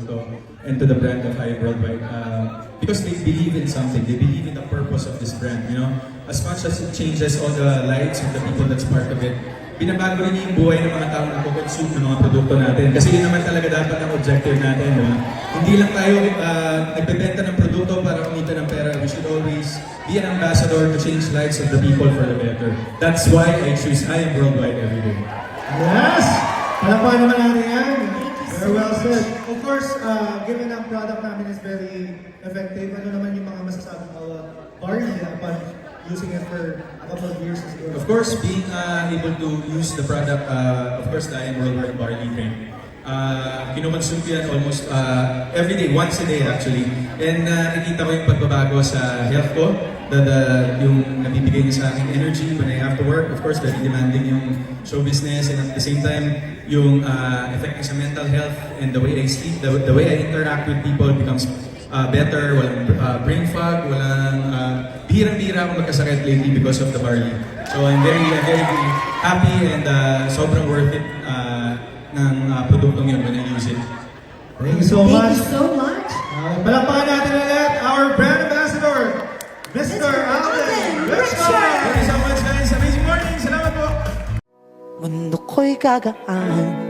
produkto and to the brand of Hive Worldwide. Because they believe in something, they believe in the purpose of this brand, you know? As much as it changes all the lives of the people that's part of it, binabago rin yung buhay ng mga taong nagko-consume ng mga produkto natin. Kasi yun naman talaga dapat ang objective natin, diba? Hindi lang tayo nagbebenta ng produkto para kumita ng pera. We should always be an ambassador to change lives of the people for the better. That's why I choose I Am Worldwide every day. Yes! Palakpakan naman natin yan. Very well said. Of course, given ang product namin is very effective, ano naman yung mga masasabi mo barley upon using it for a couple of years? Of course, being able to use the product, of course, the I Am Worldwide barley drink. Kinukonsume ko yan almost every day, once a day actually. And nakikita ko yung pagbabago sa health ko, yung nabibigay niya sa akin energy when I have to work. Of course, very demanding yung show business, and at the same time, yung effect niya sa mental health and the way I sleep, the way I interact with people becomes better, walang brain fog, walang bihirang-bihira akong magkasakit lately because of the barley. So I'm very happy and sobrang worth it ng produktong yun when I use it. Thank you so much. Thank you so much. Palakpakan natin ulit our brand ambassador, Mr. Alden Richard. Thank you so much guys. Amazing morning. Salamat po. Mundo ko'y gagaan